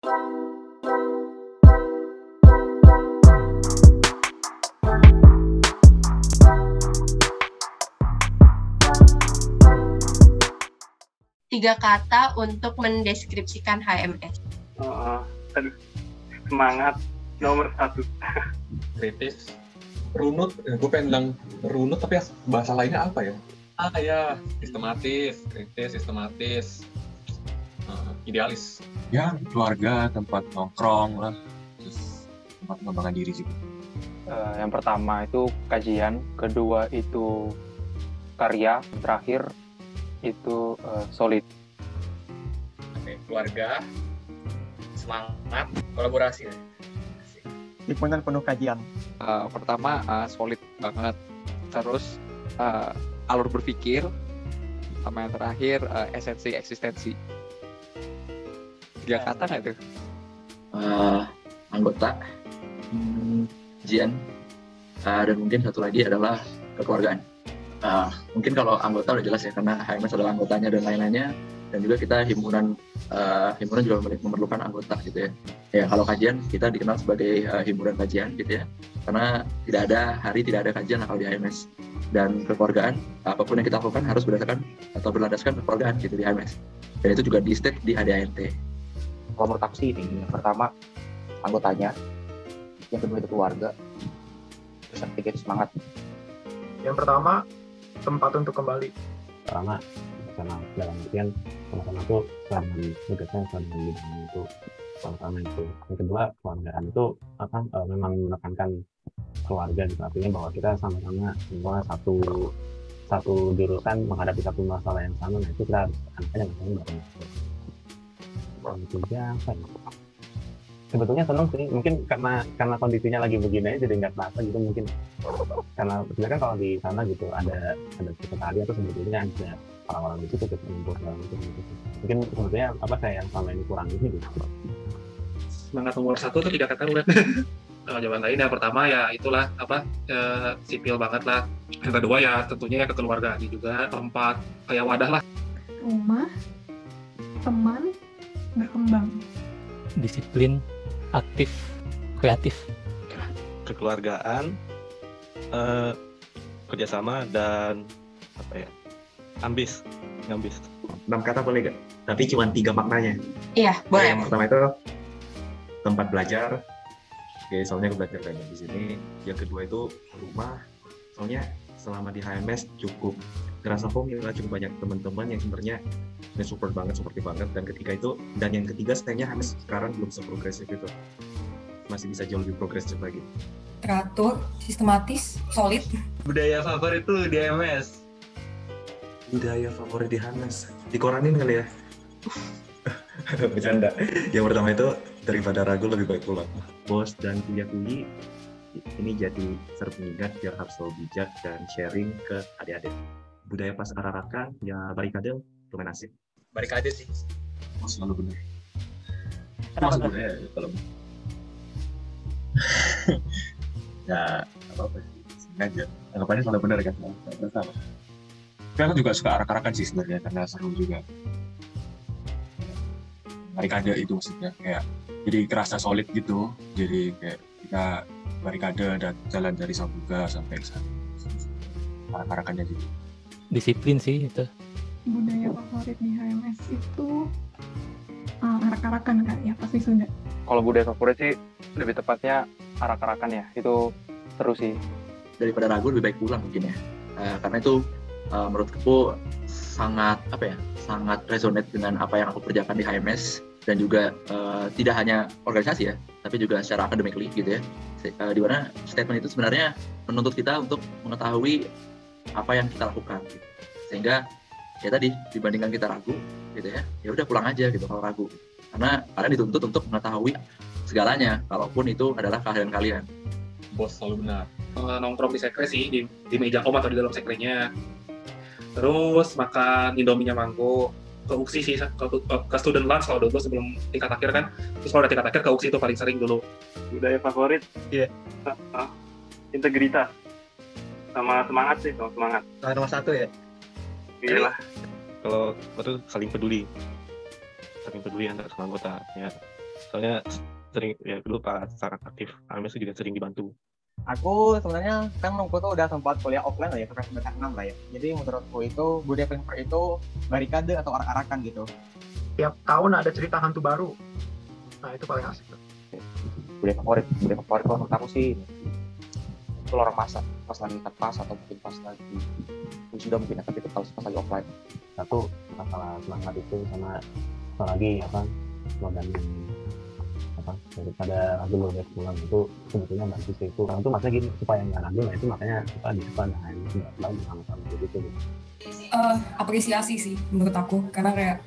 Tiga kata untuk mendeskripsikan HMS. Aduh, semangat nomor 1. Kritis, runut. Gue pengen bilang runut tapi bahasa lainnya apa ya? Ya, sistematis, kritis, sistematis, idealis. Ya, keluarga, tempat nongkrong lah, terus tempat mengembangkan diri juga. Yang pertama itu kajian, kedua itu karya, terakhir itu solid. Oke, keluarga, semangat, kolaborasi. Lingkungan penuh kajian. Pertama solid banget, terus alur berpikir, sama yang terakhir esensi eksistensi. 3 kata nggak tuh? Anggota, kajian, dan mungkin satu lagi adalah kekeluargaan. Mungkin kalau anggota udah jelas ya, karena HMS adalah anggotanya dan lain-lainnya, dan juga kita himpunan juga memerlukan anggota gitu ya. Ya kalau kajian kita dikenal sebagai himpunan kajian gitu ya, karena tidak ada kajian kalau di HMS. Dan kekeluargaan, apapun yang kita lakukan harus berdasarkan atau berlandaskan kekeluargaan gitu di HMS, dan itu juga di state di HDANT. Kalau menurut aku sih ini, yang pertama anggotanya, yang kedua itu keluarga, terus yang ketiga itu semangat. Yang pertama, tempat untuk kembali. Pertama, sama dalam artian sama-sama tuh selama tugasnya selama bidang itu sama-sama itu. Yang kedua, keluargaan itu memang menekankan keluarga gitu, artinya bahwa kita sama-sama semua satu jurusan menghadapi satu masalah yang sama, nah itu kita harus tekankan bareng. Yang ketiga apa ya? Sebetulnya senang sih, mungkin karena kondisinya lagi begini aja jadi nggak terasa gitu, mungkin karena sebenarnya kan kalau di sana gitu ada sekretariat tuh sebetulnya ada orang-orang itu cukup mengumpul dalam itu mungkin sebetulnya kayak yang selama ini kurang ini gitu. Semangat nomor 1 tuh 3 kata udah. Jawaban lain yang pertama ya itulah sipil banget lah. Yang kedua ya tentunya ya kekeluargaan juga, tempat kayak wadah lah. Rumah, teman, berkembang. Disiplin, aktif, kreatif. Kekeluargaan, kerjasama, dan ngambis. 6 kata boleh gak? Tapi cuma 3 maknanya. Iya, boleh. Yang pertama itu tempat belajar. Oke, soalnya aku belajar banyak di sini. Yang kedua itu rumah. Soalnya selama di HMS cukup ngerasa familiar, cukup banyak teman-teman yang sebenarnya support banget, supportive banget. Dan yang ketiga sayangnya HMS sekarang belum seprogresif itu. Masih bisa jauh lebih progresif lagi. Teratur, sistematis, solid. Budaya favorit tuh di HMS. Budaya favorit di HMS dikoranin kali ya. Bercanda. Yang pertama itu daripada ragu lebih baik pulang. Bos dan kuliah-kuli ini jadi pengingat biar harus selalu bijak dan sharing ke adik-adik. Budaya pas ararakan ya barikade lumayan asik. Barikade sih. Selalu benar. Masuk budaya kalau ya apa sih, sengaja anggapannya selalu benar kan, nggak salah. Tapi aku juga suka arak-arakan sih sebenarnya karena seru juga. Barikade itu maksudnya kayak jadi kerasa solid gitu, jadi kayak kita barikade dan jalan dari Sambuga sampai ke sana. Arak-arakannya gitu. Disiplin sih itu. Budaya favorit di HMS itu arak-arakan kan ya, pasti sudah. Kalau budaya favorit sih lebih tepatnya arak-arakan ya, itu seru sih. Daripada ragu lebih baik pulang mungkin ya, karena itu menurutku sangat resonate dengan apa yang aku kerjakan di HMS, dan juga tidak hanya organisasi ya, tapi juga secara academically gitu ya, di mana statement itu sebenarnya menuntut kita untuk mengetahui apa yang kita lakukan gitu. Sehingga ya tadi dibandingkan kita ragu gitu ya udah pulang aja gitu kalau ragu, karena kalian dituntut untuk mengetahui segalanya kalaupun itu adalah keahlian kalian. Bos selalu benar. Nongkrong di sekre sih, di meja om atau di dalam sekrenya. Terus makan Indominya Manggo, ke UKSI sih, ke student lunch kalau dulu sebelum tingkat akhir kan. Terus kalau udah tingkat akhir ke UKSI itu paling sering dulu. Budaya favorit? Iya. Integritas. Sama semangat sih, sama semangat. Nomor 1 ya? Iya lah. Kalau itu saling peduli antar sama anggota ya. Soalnya sering ya dulu pas sangat aktif HMS juga sering dibantu. Aku sebenarnya kan aku tuh udah sempat kuliah offline lah ya, sampai semester 6 lah ya. Jadi menurutku itu budaya paling itu barikade atau arak-arakan gitu. Tiap tahun ada cerita hantu baru. Nah itu paling asik tuh. Budaya favorit kalau menurut aku sih itu lorong masa, pas lagi pas atau mungkin pas lagi sudah mungkin, tapi itu pas lagi offline. Satu masalah semangat itu sama lagi slogan apa daripada lagu lo udah pulang itu sebetulnya bagus itu orang tuh maksudnya gini supaya nggak lagu, nah itu makanya suka di depan, nah ini nggak selalu sama-sama gitu. Apresiasi sih menurut aku, karena kayak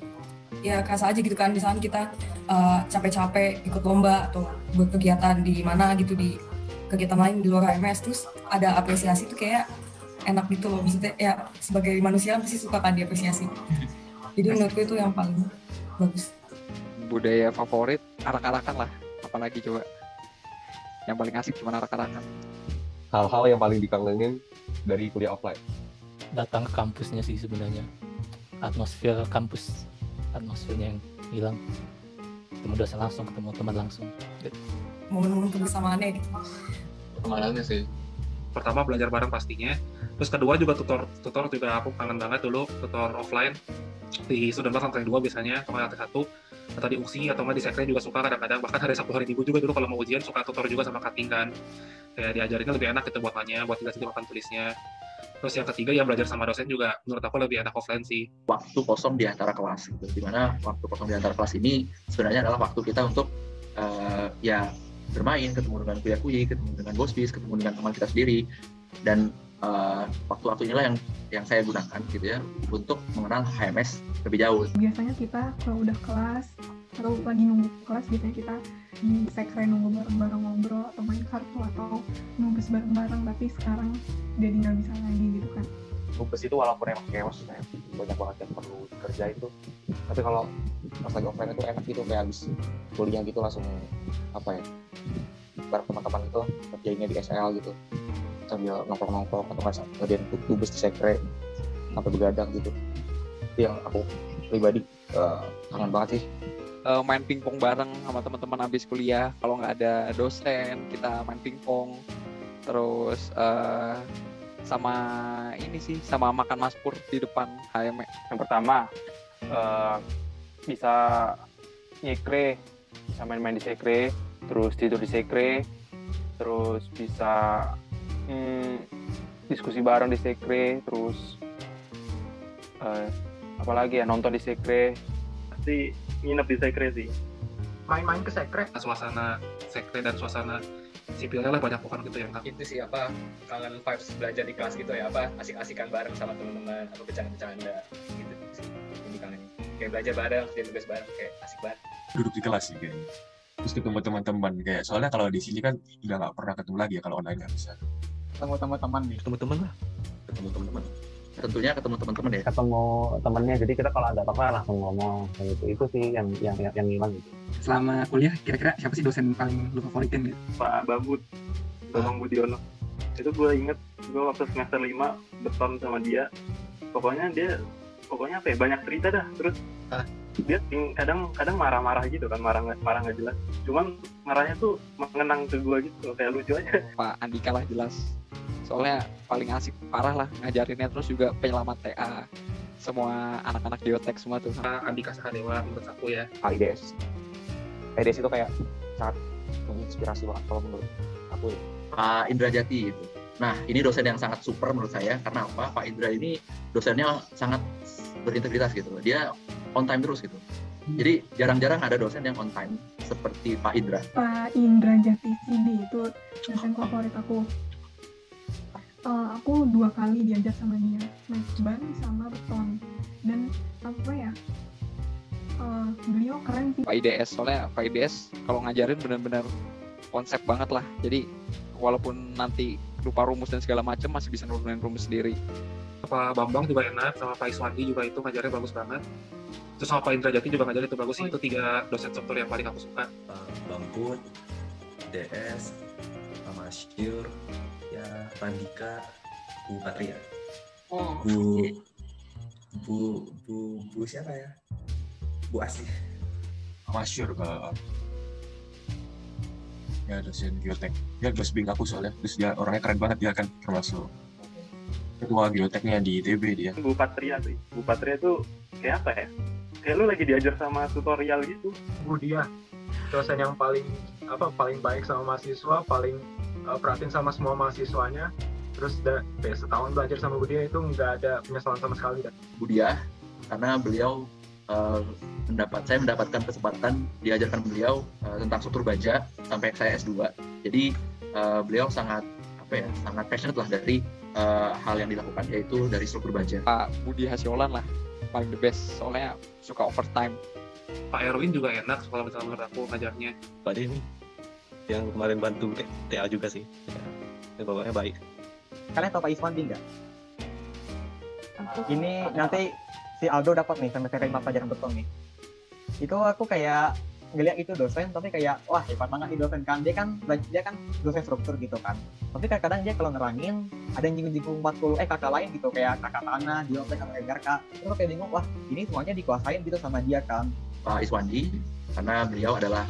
ya kerasa aja gitu kan, misalnya kita capek-capek ikut lomba atau buat kegiatan di mana gitu, di kegiatan lain di luar HMS, terus ada apresiasi tuh kayak enak gitu loh, maksudnya ya sebagai manusia pasti suka kan diapresiasi. Jadi menurutku itu yang paling bagus. Budaya favorit arak-arakan lah, apalagi coba yang paling asik cuma arak-arakan. Hal-hal yang paling dikangenin dari kuliah offline? Datang ke kampusnya sih sebenarnya, atmosfer kampus, atmosfernya yang hilang, ketemu dosen langsung, ketemu teman langsung gitu. Momen-momen kebersamaannya gitu. Pertemanannya sih. Pertama belajar bareng pastinya, terus kedua juga tutor juga aku kangen banget dulu, tutor offline di student class lantai 2 biasanya, atau lantai 1 atau di UKSI atau nggak di sekre juga suka kadang-kadang, bahkan hari Sabtu hari Minggu juga dulu kalau mau ujian suka tutor juga sama cutting kan, kayak diajarinnya lebih enak gitu buat tanya, buat jelasin di papan tulisnya. Terus yang ketiga yang belajar sama dosen juga menurut aku lebih enak offline sih. Waktu kosong di antara kelas gitu, dimana waktu kosong di antara kelas ini sebenarnya adalah waktu kita untuk ya bermain, ketemu dengan kuya-kuyi, ketemu dengan bospis, ketemu dengan teman kita sendiri, dan waktu-waktu inilah yang saya gunakan gitu ya untuk mengenal HMS lebih jauh. Biasanya kita kalau udah kelas atau lagi nunggu kelas, biasanya kita di sekre nunggu bareng-bareng ngobrol atau main kartu atau nugas bareng-bareng, tapi sekarang jadi nggak bisa lagi gitu kan. Nugas itu walaupun emang chaos, banyak banget yang perlu dikerjain tuh, tapi kalau pas lagi offline itu enak gitu, kayak habis kuliah gitu langsung bareng teman-teman itu kerjainnya di SL gitu, sambil nongkrong-nongkrong atau nggak ngerjain tugas di sekre sampai begadang gitu. Itu yang aku pribadi kangen banget sih. Main pingpong bareng sama teman-teman habis kuliah, kalau nggak ada dosen kita main pingpong, terus sama ini sih, sama makan maspur di depan HM. Yang pertama bisa nyekre, bisa main-main di sekre, terus tidur di sekre, terus bisa diskusi bareng di sekre, terus apalagi ya, nonton di sekre. Pasti nginep di sekre sih. Main-main ke sekre. Suasana sekre dan suasana sipilnya lah banyak bukan gitu yang itu sih kangen vibes belajar di kelas gitu ya, asik-asikan bareng sama teman-teman, atau bercanda-bercanda gitu sih ini kangen, kayak belajar bareng, kerja tugas bareng, kayak asik banget. Duduk di kelas sih kayaknya, terus ketemu teman-teman, kayak soalnya kalau di sini kan udah nggak pernah ketemu lagi ya, kalau online nggak bisa. Ketemu teman-teman nih. Ketemu teman. Tentunya ketemu teman-teman ya. Ketemu temennya, jadi kita kalau ada apa-apa langsung ngomong gitu. Itu sih yang hilang gitu. Selama kuliah kira-kira siapa sih dosen paling lu favoritin gitu? Pak Babut, Bambang Budiono. Itu gue inget, gue waktu semester 5 beton sama dia. Pokoknya apa ya, banyak cerita dah. Terus dia kadang marah-marah gitu kan, marah nggak jelas. Cuman marahnya tuh mengenang ke gue gitu, kayak lucu aja. Pak Andika lah jelas. Soalnya paling asik parah lah ngajarinnya, terus juga penyelamat TA, semua anak-anak geotek semua tuh. Andika Sahadewa menurut aku ya. IDS itu kayak sangat menginspirasi banget kalau menurut aku ya. Pak Indra Jati gitu. Nah, ini dosen yang sangat super menurut saya, karena apa? Pak Indra ini dosennya sangat berintegritas gitu. Dia on time terus gitu. Jadi jarang-jarang ada dosen yang on time seperti Pak Indra. Pak Indra Jati Sidi itu dosen favorit aku. Aku 2 kali diajar sama dia, naik ban sama beton, dan apa ya, beliau keren sih. Pak IDS, soalnya Pak IDS kalau ngajarin benar-benar konsep banget lah, jadi walaupun nanti lupa rumus dan segala macam masih bisa nurunin rumus sendiri. Pak Bambang juga enak, sama Pak Iswandi juga itu ngajarin bagus banget. Terus sama Pak Indra Jati juga ngajarin itu bagus sih. Itu 3 dosen struktur yang paling aku suka. Bangkut, DS, Pak Masyur, ya Pandika, Bu Patria. Bu siapa ya? Bu Asih. Masyur Ya dosen geotek. Dia kelas bimbing aku soalnya. Terus dia orangnya keren banget, dia kan termasuk ketua geoteknya di ITB dia. Bu Patria sih. Bu Patria tuh kayak apa ya? Kayak lu lagi diajar sama tutorial gitu. Bu dia dosen yang paling baik sama mahasiswa, paling perhatiin sama semua mahasiswanya. Terus setahun belajar sama Bu dia itu nggak ada penyesalan sama sekali. Bu dia, karena beliau saya mendapatkan kesempatan diajarkan beliau tentang struktur baja sampai saya S2. Jadi beliau sangat passionate lah dari hal yang dilakukan, yaitu dari struktur baja. Pak Budi Hasiolan lah paling the best, soalnya suka overtime. Pak Erwin juga enak kalau misalnya menurut aku ngajarnya. Pak Denny yang kemarin bantu TA juga sih, ya, bapaknya baik. Kalian tahu Pak Iswandi nggak? Ini nanti si Aldo dapat nih semester 5 pelajaran beton nih. Itu aku kayak ngeliat itu dosen, tapi kayak wah hebat banget nih dosen kan. Dia kan dosen struktur gitu kan. Tapi kadang-kadang dia kalau nerangin ada yang nyinggung 40 kakak lain gitu, kayak kakak Tanah, Diotek, kakak Garka. Terus kayak bingung, wah ini semuanya dikuasain gitu sama dia kan. Pak Iswandi, karena beliau adalah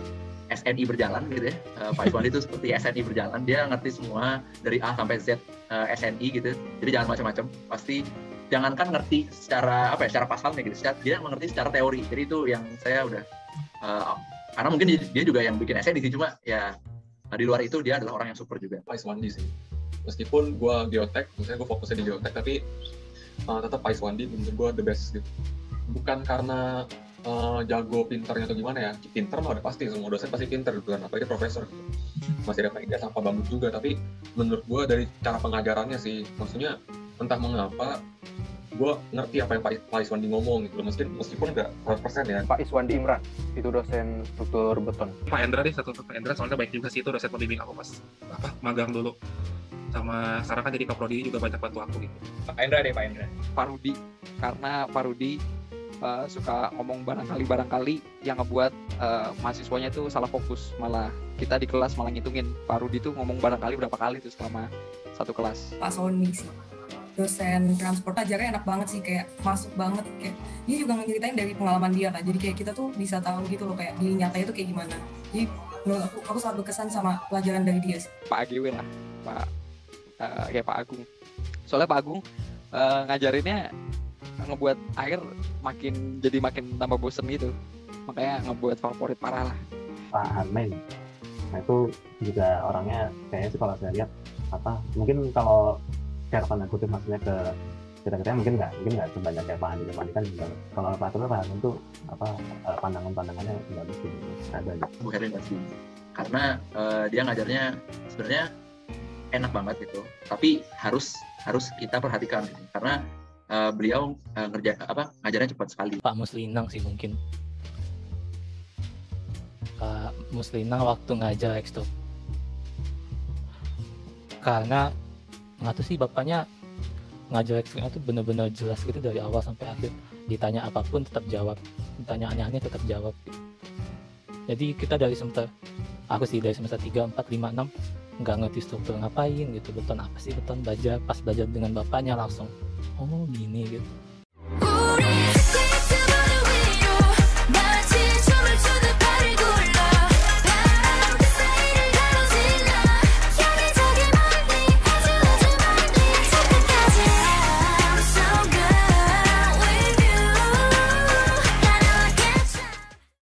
SNI berjalan gitu ya. Pak Iswandi itu seperti SNI berjalan, dia ngerti semua dari A sampai Z SNI gitu. Jadi jangan macam-macam, pasti jangankan ngerti secara secara pasalnya gitu, dia mengerti secara teori. Jadi itu yang saya udah karena mungkin dia juga yang bikin SNI sih, cuma ya di luar itu dia adalah orang yang super juga. Pak Iswandi sih, meskipun gue geotek, misalnya gue fokusnya di geotek, tapi tetap Pak Iswandi menurut gue the best gitu. Bukan karena jago pinternya atau gimana ya, pinter mah udah pasti, semua dosen pasti pinter gitu kan, apalagi profesor gitu. Masih ada Pak Ida sama Pak Bambut juga, tapi menurut gue dari cara pengajarannya sih, maksudnya entah mengapa gue ngerti apa yang Pak Iswandi ngomong gitu, meskipun nggak 100% ya. Pak Iswandi Imran, itu dosen struktur beton. Pak Endra deh, Pak Endra soalnya baik juga sih, itu dosen pembimbing aku pas magang dulu. Sama sekarang kan jadi kaprodi juga banyak bantu aku gitu. Pak Endra deh, Pak Endra. Pak Rudi, karena Pak Rudi suka ngomong barangkali yang ngebuat mahasiswanya tuh salah fokus, malah kita di kelas malah ngitungin Pak Rudi tuh ngomong barangkali berapa kali tuh selama satu kelas. Pak Sony sih, dosen transport ajarnya enak banget sih, kayak masuk banget, kayak dia juga ngeritain dari pengalaman dia kan, jadi kayak kita tuh bisa tahu gitu loh kayak di nyatanya tuh kayak gimana. Jadi menurut aku sangat berkesan sama pelajaran dari dia sih. Pak AGW lah, kayak Pak Agung, soalnya Pak Agung ngajarinnya ngebuat air makin tambah bosen gitu, makanya ngebuat favorit parah lah. Pak Harmen, nah itu juga orangnya kayaknya sih kalau saya lihat mungkin kalau share tanda kutip maksudnya ke kita mungkin nggak sebanyak kayak Pak Andi kan. Kalau Pak Harmen tuh pandangannya nggak mesti ada gitu. Bu Herlin pasti, karena dia ngajarnya sebenarnya enak banget gitu, tapi harus kita perhatikan gitu. Karena beliau ngajarnya cepat sekali. Pak Muslinang sih mungkin. Pak Muslinang waktu ngajar ekstro. Karena nggak tahu sih, bapaknya ngajar ekstro itu benar-benar jelas gitu dari awal sampai akhir. Ditanya apapun tetap jawab, ditanya aneh-aneh tetap jawab. Jadi kita dari semester 3, 4, 5, 6 nggak ngerti struktur ngapain gitu, beton apa sih beton, belajar dengan bapaknya langsung oh gini gitu.